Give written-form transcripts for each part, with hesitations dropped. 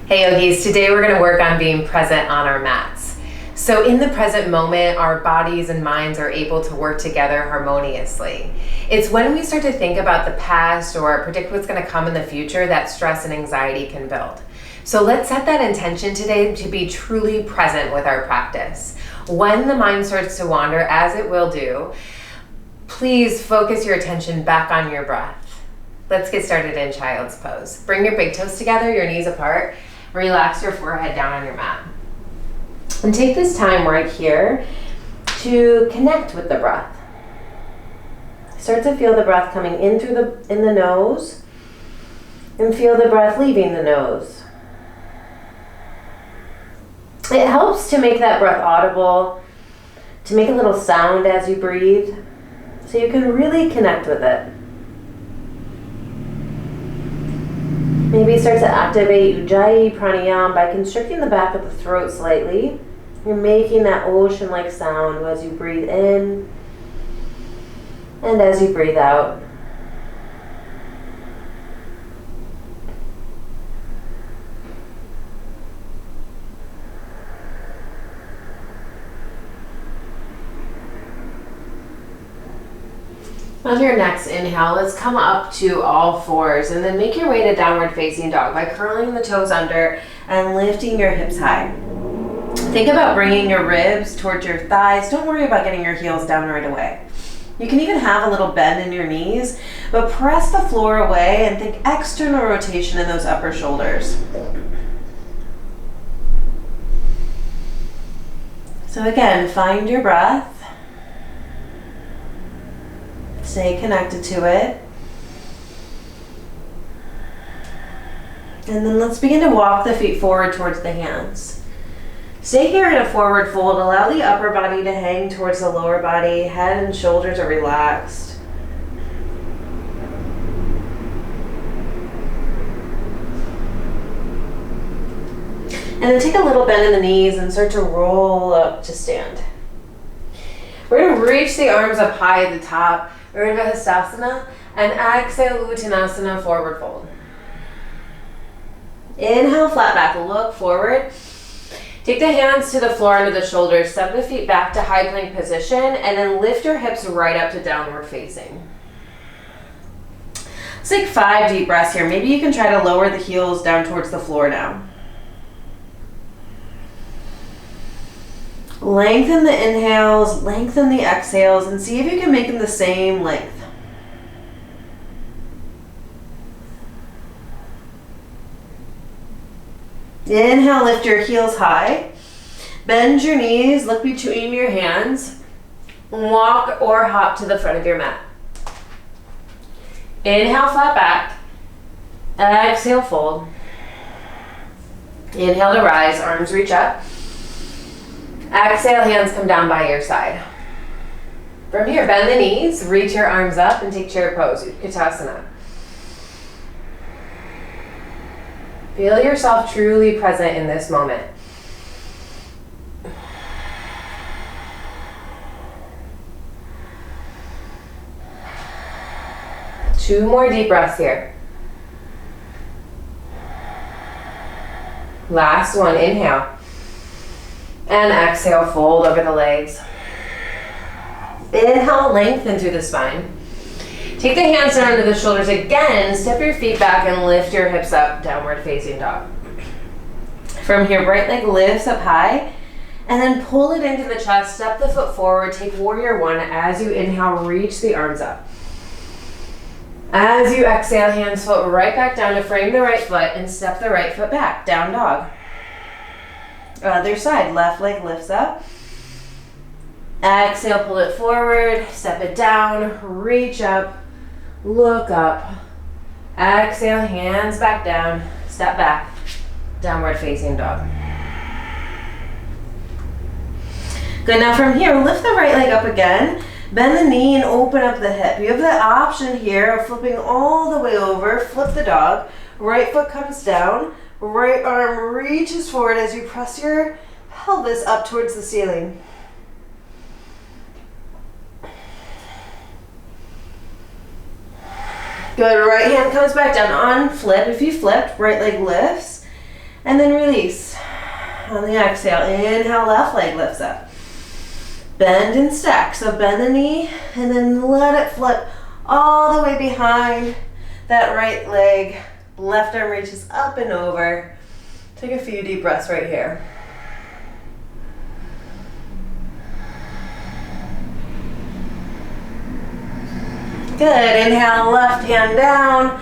Hey yogis, today we're going to work on being present on our mats. So in the present moment, our bodies and minds are able to work together harmoniously. It's when we start to think about the past or predict what's going to come in the future that stress and anxiety can build. So let's set that intention today to be truly present with our practice. When the mind starts to wander, as it will do, please focus your attention back on your breath. Let's get started in child's pose. Bring your big toes together, your knees apart. Relax your forehead down on your mat. And take this time right here to connect with the breath. Start to feel the breath coming in in the nose and feel the breath leaving the nose. It helps to make that breath audible, to make a little sound as you breathe, so you can really connect with it. Maybe start to activate Ujjayi pranayama by constricting the back of the throat slightly. You're making that ocean-like sound as you breathe in and as you breathe out. On your next inhale, let's come up to all fours and then make your way to downward facing dog by curling the toes under and lifting your hips high. Think about bringing your ribs towards your thighs. Don't worry about getting your heels down right away. You can even have a little bend in your knees, but press the floor away and think external rotation in those upper shoulders. So again, find your breath. Stay connected to it. And then let's begin to walk the feet forward towards the hands. Stay here in a forward fold. Allow the upper body to hang towards the lower body. Head and shoulders are relaxed. And then take a little bend in the knees and start to roll up to stand. We're going to reach the arms up high at the top, Urdhva Hastasana, and exhale Uttanasana, forward fold. Inhale, flat back, look forward. Take the hands to the floor under the shoulders, step the feet back to high plank position, and then lift your hips right up to downward facing. Let's take 5 deep breaths here. Maybe you can try to lower the heels down towards the floor now. Lengthen the inhales, lengthen the exhales, and see if you can make them the same length. Inhale, lift your heels high. Bend your knees, look between your hands. Walk or hop to the front of your mat. Inhale, flat back. Exhale, fold. Inhale to rise, arms reach up. Exhale, hands come down by your side. From here, bend the knees, reach your arms up and take chair pose, Utkatasana. Feel yourself truly present in this moment. Two more deep breaths here. Last one, inhale. And exhale, fold over the legs. Inhale, lengthen through the spine. Take the hands down under the shoulders again, step your feet back and lift your hips up, downward facing dog. From here, right leg lifts up high, and then pull it into the chest, step the foot forward, take warrior one. As you inhale, reach the arms up. As you exhale, hands float right back down to frame the right foot and step the right foot back, down dog. Other side, left leg lifts up. Exhale, pull it forward, step it down, reach up, look up. Exhale, hands back down, step back, downward facing dog. Good, now from here, lift the right leg up again, bend the knee and open up the hip. You have the option here of flipping all the way over, flip the dog, right foot comes down, right arm reaches forward as you press your pelvis up towards the ceiling. Good, right hand comes back down on flip. If you flipped, right leg lifts. And then release. On the exhale, inhale, left leg lifts up. Bend and stack. So bend the knee and then let it flip all the way behind that right leg. Left arm reaches up and over. Take a few deep breaths right here. Good. Inhale, left hand down.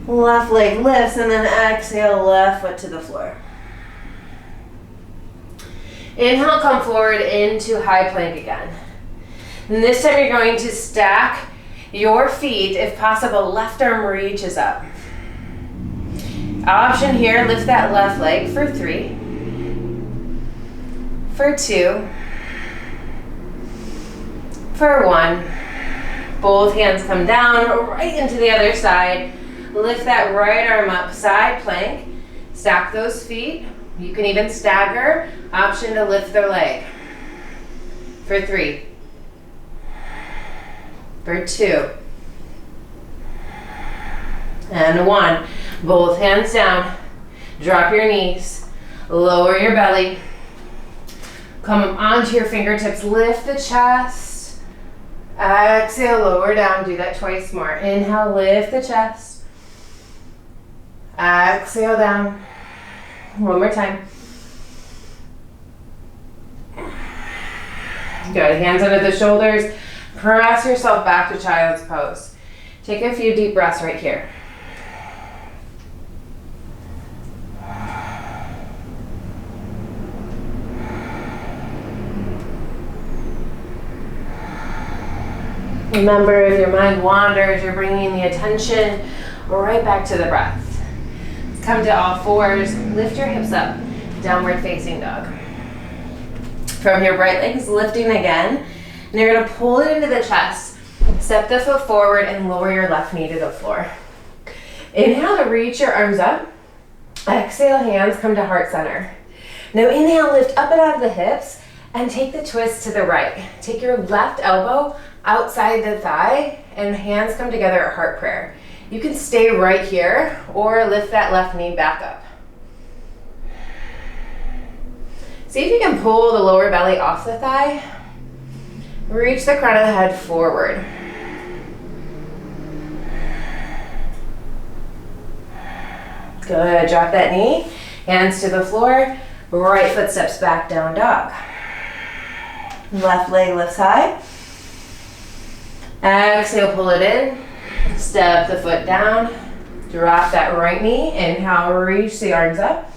Left leg lifts, and then exhale, left foot to the floor. Inhale, come forward into high plank again. And this time you're going to stack your feet. If possible, left arm reaches up. Option here, lift that left leg for 3, for 2, for 1. Both hands come down, right into the other side. Lift that right arm up, side plank. Stack those feet. You can even stagger. Option to lift the leg. For 3, for 2, and 1. Both hands down. Drop your knees. Lower your belly. Come onto your fingertips. Lift the chest. Exhale, lower down. Do that twice more. Inhale, lift the chest. Exhale down. One more time. Good. Hands under the shoulders. Press yourself back to child's pose. Take a few deep breaths right here. Remember, if your mind wanders, you're bringing the attention right back to the breath. Come to all fours, lift your hips up, downward facing dog. From your right leg's lifting again, and you're gonna pull it into the chest, step the foot forward and lower your left knee to the floor. Inhale to reach your arms up. Exhale, hands come to heart center. Now inhale, lift up and out of the hips and take the twist to the right. Take your left elbow outside the thigh and hands come together at heart prayer. You can stay right here or lift that left knee back up. See if you can pull the lower belly off the thigh. Reach the crown of the head forward. Good, drop that knee, hands to the floor, right foot steps back, down dog. Left leg lifts high. Exhale, pull it in. Step the foot down. Drop that right knee. Inhale, reach the arms up.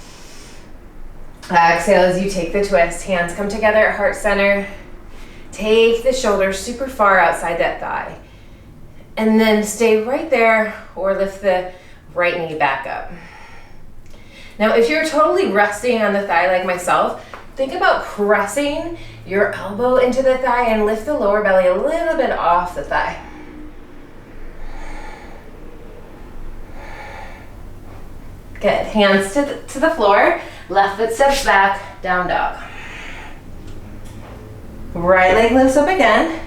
Exhale as you take the twist. Hands come together at heart center. Take the shoulders super far outside that thigh. And then stay right there or lift the right knee back up. Now, if you're totally resting on the thigh like myself, think about pressing your elbow into the thigh and lift the lower belly a little bit off the thigh. Good. Hands to the floor. Left foot steps back, down dog. Right leg lifts up again.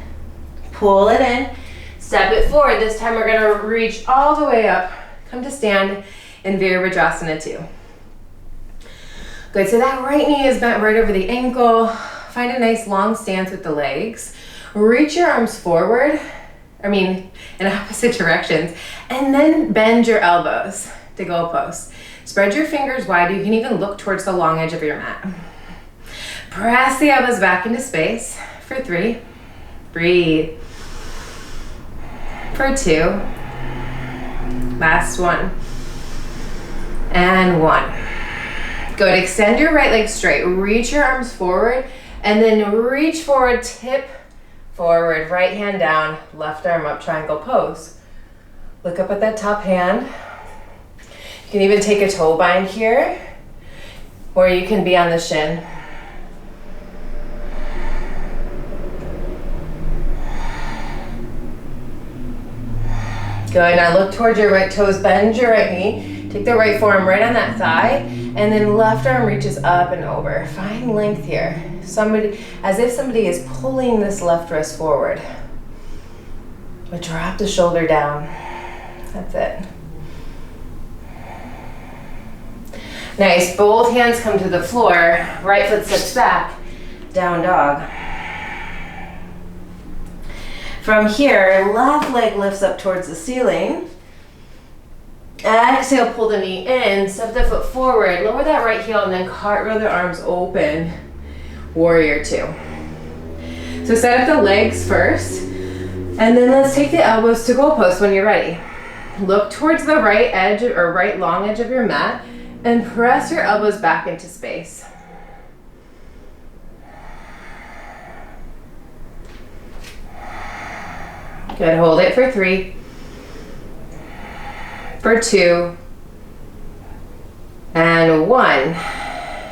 Pull it in. Step it forward. This time we're going to reach all the way up. Come to stand in Virabhadrasana 2. Good. So that right knee is bent right over the ankle. Find a nice long stance with the legs. Reach your arms forward. In opposite directions. And then bend your elbows to goalpost. Spread your fingers wide. You can even look towards the long edge of your mat. Press the elbows back into space for 3. Breathe. For 2. Last one. And 1. Good. Extend your right leg straight. Reach your arms forward and then reach forward, tip forward, right hand down, left arm up, triangle pose. Look up at that top hand. You can even take a toe bind here, or you can be on the shin. Good, now look towards your right toes, bend your right knee, take the right forearm right on that thigh, and then left arm reaches up and over. Find length here. As if somebody is pulling this left wrist forward. But drop the shoulder down. That's it. Nice, both hands come to the floor, right foot sits back, down dog. From here, left leg lifts up towards the ceiling. Exhale, pull the knee in, step the foot forward, lower that right heel, and then cartwheel the arms open. Warrior two. So set up the legs first, and then let's take the elbows to goalposts when you're ready. Look towards the right edge or right long edge of your mat and press your elbows back into space. Good, hold it for 3, for 2, and 1.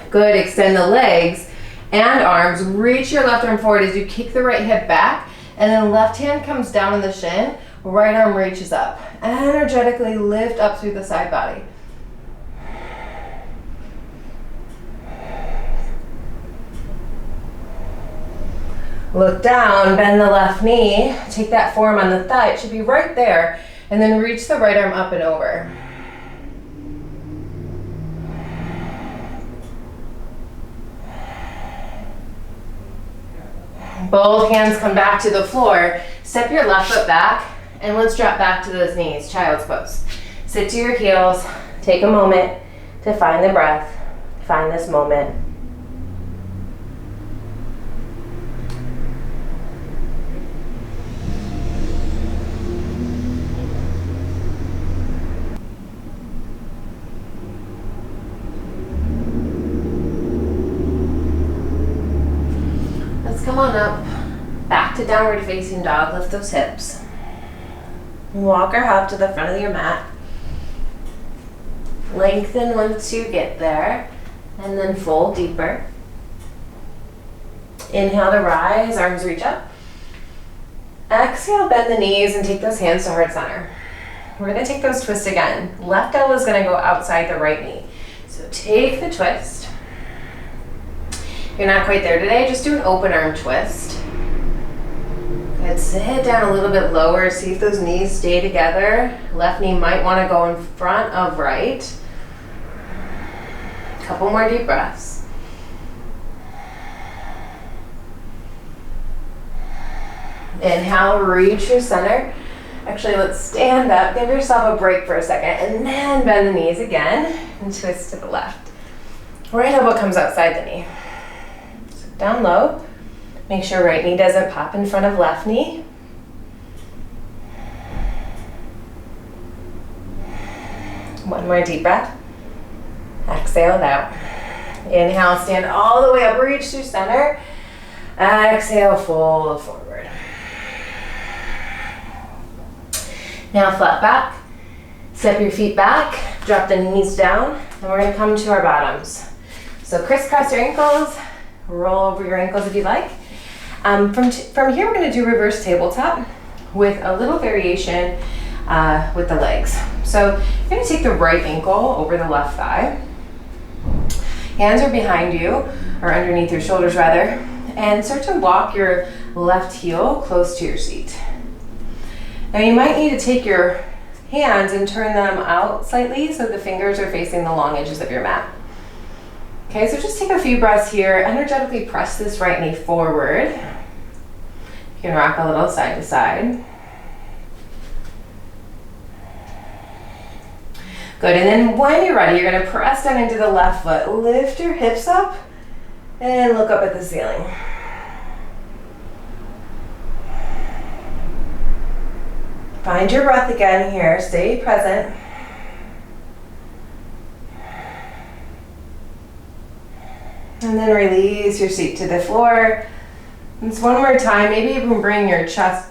Good, extend the legs and arms. Reach your left arm forward as you kick the right hip back, and then left hand comes down on the shin, right arm reaches up. Energetically lift up through the side body. Look down, bend the left knee, take that forearm on the thigh, it should be right there, and then reach the right arm up and over. Both hands come back to the floor, step your left foot back, and let's drop back to those knees, child's pose. Sit to your heels, take a moment to find the breath, find this moment. Come on up, back to downward facing dog, lift those hips. Walk or hop to the front of your mat. Lengthen once you get there, and then fold deeper. Inhale to rise, arms reach up. Exhale, bend the knees and take those hands to heart center. We're gonna take those twists again. Left elbow is gonna go outside the right knee. So take the twist. You're not quite there today, just do an open arm twist. Good, sit down a little bit lower, see if those knees stay together. Left knee might want to go in front of right. Couple more deep breaths. Inhale, reach your center. Actually, let's stand up, give yourself a break for a second, and then bend the knees again and twist to the left. Right elbow comes outside the knee. Down low. Make sure right knee doesn't pop in front of left knee. One more deep breath. Exhale it out. Inhale, stand all the way up, reach through center. Exhale, fold forward. Now flat back. Step your feet back, drop the knees down, and we're gonna come to our bottoms. So crisscross your ankles, roll over your ankles if you like. From here, we're going to do reverse tabletop with a little variation with the legs. So you're going to take the right ankle over the left thigh. Hands are behind you, or underneath your shoulders rather, and start to walk your left heel close to your seat. Now you might need to take your hands and turn them out slightly so the fingers are facing the long edges of your mat. Okay, so just take a few breaths here. Energetically press this right knee forward. You can rock a little side to side. Good, and then when you're ready, you're gonna press down into the left foot. Lift your hips up and look up at the ceiling. Find your breath again here, stay present. And then release your seat to the floor. And one more time, maybe even bring your chest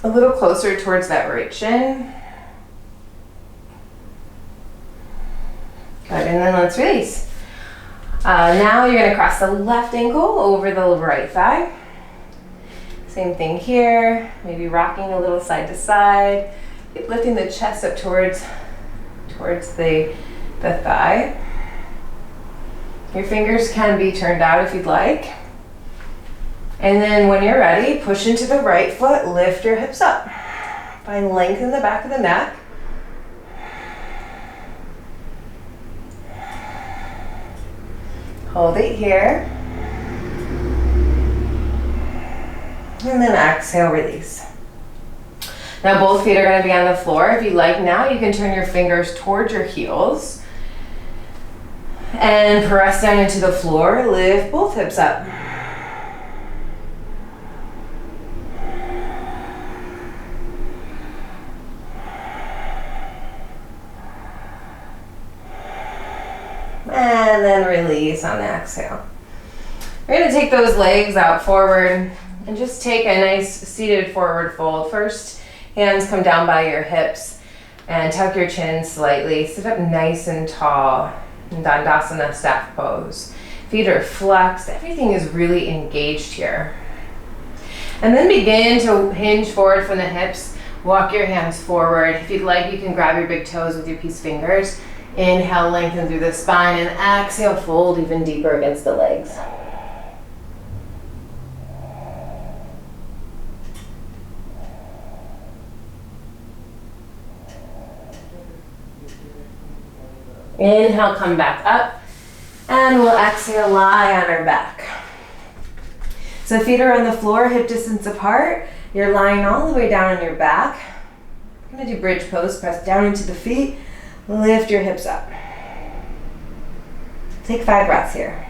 a little closer towards that right shin. Good, and then let's release. Now you're gonna cross the left ankle over the right thigh. Same thing here, maybe rocking a little side to side. Keep lifting the chest up towards the thigh. Your fingers can be turned out if you'd like. And then when you're ready, push into the right foot, lift your hips up. Find length in the back of the neck. Hold it here. And then exhale, release. Now both feet are going to be on the floor. If you like now, you can turn your fingers towards your heels and press down into the floor. Lift both hips up. And then release on the exhale. We're going to take those legs out forward and just take a nice seated forward fold. First, hands come down by your hips and tuck your chin slightly. Sit up nice and tall in Dandasana staff pose. Feet are flexed. Everything is really engaged here. And then begin to hinge forward from the hips. Walk your hands forward. If you'd like, you can grab your big toes with your peace fingers. Inhale, lengthen through the spine, and exhale, fold even deeper against the legs. Inhale, come back up, and we'll exhale, lie on our back. So feet are on the floor, hip distance apart. You're lying all the way down on your back. I'm gonna do bridge pose, press down into the feet, lift your hips up. Take 5 breaths here.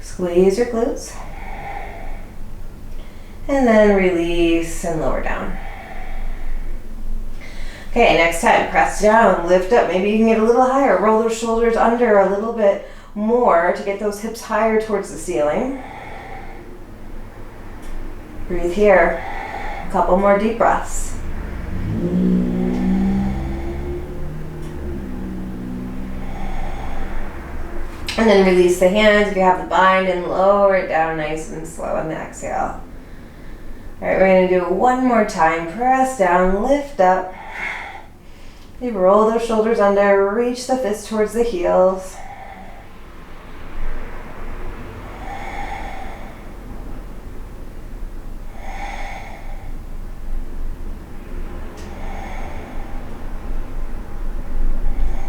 Squeeze your glutes. And then release and lower down. Okay, next time, press down, lift up. Maybe you can get a little higher. Roll those shoulders under a little bit more to get those hips higher towards the ceiling. Breathe here. A couple more deep breaths. And then release the hands if you have the bind and lower it down nice and slow on the exhale. All right, we're going to do it one more time. Press down, lift up. You roll those shoulders under, reach the fists towards the heels.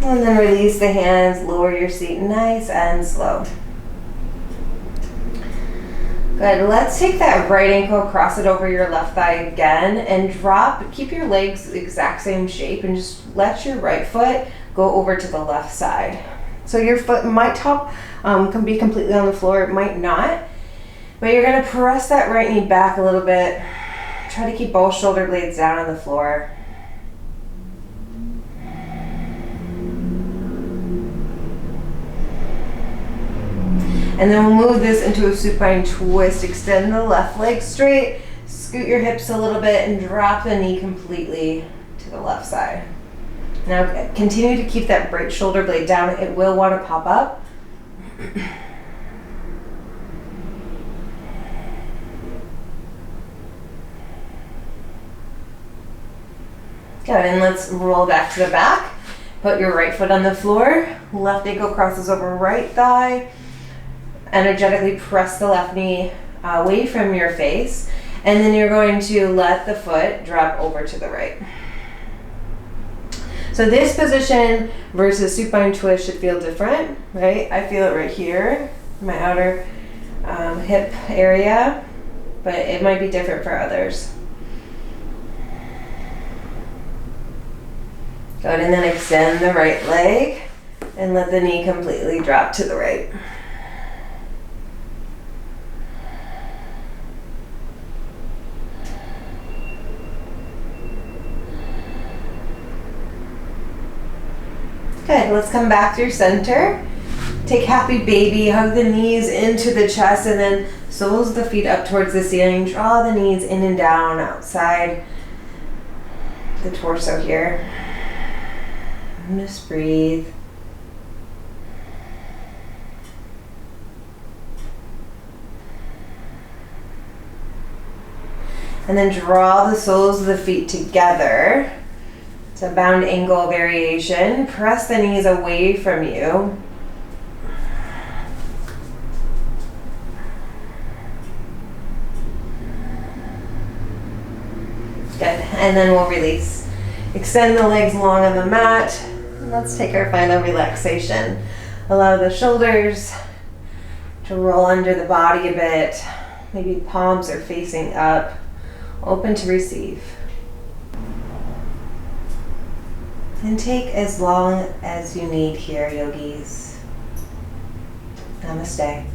And then release the hands, lower your seat nice and slow. Good, let's take that right ankle, cross it over your left thigh again and drop, keep your legs the exact same shape and just let your right foot go over to the left side. So your foot might can be completely on the floor, it might not, but you're gonna press that right knee back a little bit. Try to keep both shoulder blades down on the floor. And then we'll move this into a supine twist. Extend the left leg straight, scoot your hips a little bit, and drop the knee completely to the left side. Now continue to keep that right shoulder blade down. It will want to pop up. Good, and let's roll back to the back. Put your right foot on the floor. Left ankle crosses over right thigh. Energetically press the left knee away from your face, and then you're going to let the foot drop over to the right. So this position versus supine twist should feel different, right? I feel it right here, my outer hip area, but it might be different for others. Good, and then extend the right leg and let the knee completely drop to the right. Good, let's come back through center. Take happy baby, hug the knees into the chest and then soles of the feet up towards the ceiling. Draw the knees in and down outside the torso here. And just breathe. And then draw the soles of the feet together. It's a bound angle variation. Press the knees away from you. Good, and then we'll release. Extend the legs long on the mat. And let's take our final relaxation. Allow the shoulders to roll under the body a bit. Maybe palms are facing up. Open to receive. And take as long as you need here, yogis. Namaste.